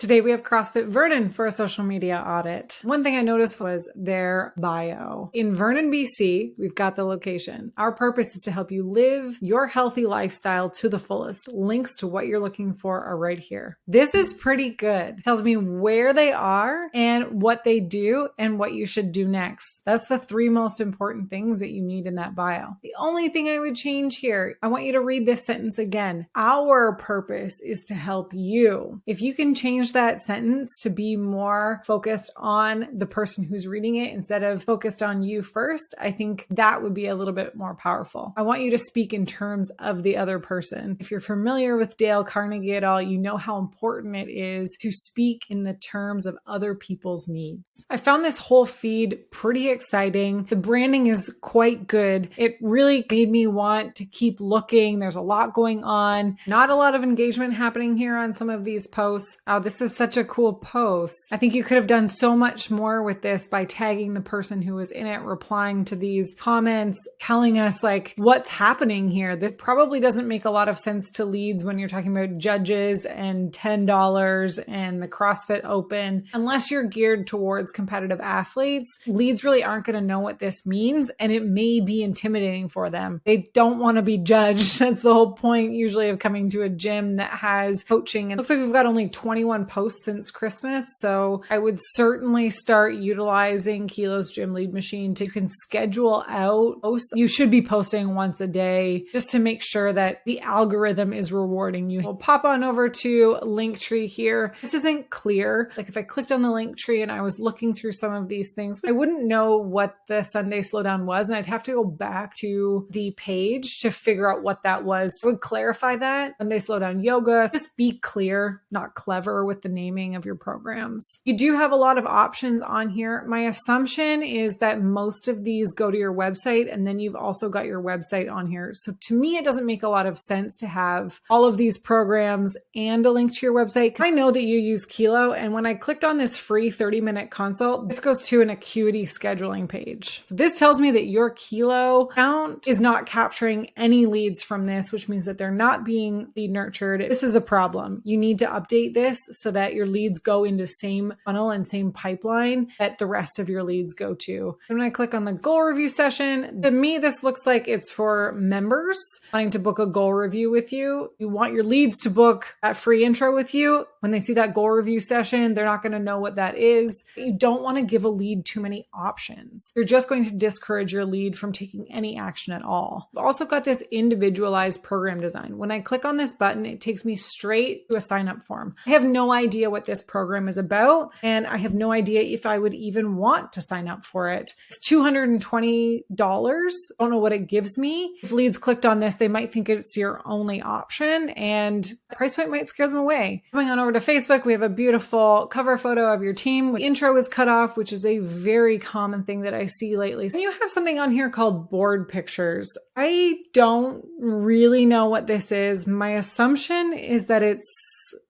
Today we have CrossFit Vernon for a social media audit. One thing I noticed was their bio. In Vernon, BC, we've got the location. Our purpose is to help you live your healthy lifestyle to the fullest. Links to what you're looking for are right here. This is pretty good. It tells me where they are and what they do and what you should do next. That's the three most important things that you need in that bio. The only thing I would change here, I want you to read this sentence again. Our purpose is to help you. If you can change that sentence to be more focused on the person who's reading it instead of focused on you first, I think that would be a little bit more powerful. I want you to speak in terms of the other person. If you're familiar with Dale Carnegie at all, you know how important it is to speak in the terms of other people's needs. I found this whole feed pretty exciting. The branding is quite good. It really made me want to keep looking. There's a lot going on. Not a lot of engagement happening here on some of these posts. Oh, this is such a cool post. I think you could have done so much more with this by tagging the person who was in it, replying to these comments, telling us like what's happening here. This probably doesn't make a lot of sense to leads when you're talking about judges and $10 and the CrossFit Open. Unless you're geared towards competitive athletes, leads really aren't going to know what this means, and it may be intimidating for them. They don't want to be judged. That's the whole point usually of coming to a gym that has coaching. And it looks like we've got only 21 posts since Christmas, so I would certainly start utilizing Kilo's Gym Lead Machine to you can schedule out posts. You should be posting once a day just to make sure that the algorithm is rewarding you. We'll pop on over to Linktree here. This isn't clear. Like if I clicked on the Linktree and I was looking through some of these things, I wouldn't know what the Sunday slowdown was, and I'd have to go back to the page to figure out what that was. I would clarify that. Sunday slowdown yoga. Just be clear, not clever with the naming of your programs. You do have a lot of options on here. My assumption is that most of these go to your website, and then you've also got your website on here. So to me, it doesn't make a lot of sense to have all of these programs and a link to your website. I know that you use Kilo, and when I clicked on this free 30-minute consult, this goes to an acuity scheduling page. So this tells me that your Kilo account is not capturing any leads from this, which means that they're not being lead nurtured. This is a problem. You need to update this so that your leads go into same funnel and same pipeline that the rest of your leads go to. And when I click on the goal review session, to me, this looks like it's for members wanting to book a goal review with you. You want your leads to book that free intro with you. When they see that goal review session, they're not going to know what that is. You don't want to give a lead too many options. You're just going to discourage your lead from taking any action at all. I've also got this individualized program design. When I click on this button, it takes me straight to a sign up form. I have no idea what this program is about, and I have no idea if I would even want to sign up for it. It's $220. I don't know what it gives me. If leads clicked on this, they might think it's your only option, and the price point might scare them away. Coming on over to Facebook, we have a beautiful cover photo of your team. The intro is cut off, which is a very common thing that I see lately. So you have something on here called board pictures. I don't really know what this is. My assumption is that it's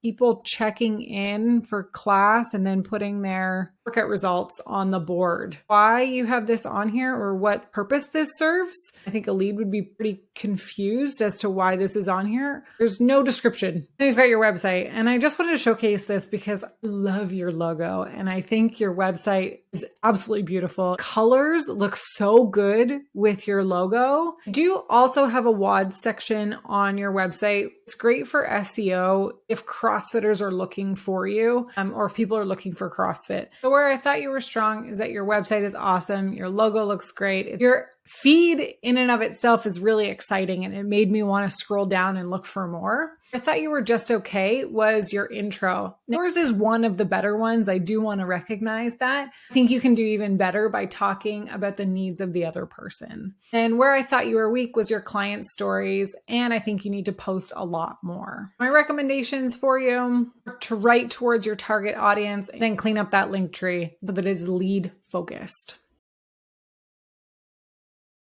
people checking in for class and then putting their workout results on the board. Why you have this on here or what purpose this serves, I think a lead would be pretty confused as to why this is on here. There's no description. Then you've got your website, and I just wanted to showcase this because I love your logo, and I think your website is absolutely beautiful. Colors look so good with your logo. You do also have a WOD section on your website. It's great for SEO if CrossFitters are looking for you, or if people are looking for CrossFit. So where I thought you were strong is that your website is awesome. Your logo looks great. Your feed in and of itself is really exciting, and it made me want to scroll down and look for more. I thought you were just okay was your intro. Yours is one of the better ones. I do want to recognize that. I think you can do even better by talking about the needs of the other person. And where I thought you were weak was your client stories, and I think you need to post a lot more. My recommendations for you are to write towards your target audience and then clean up that link tree so that it's lead focused.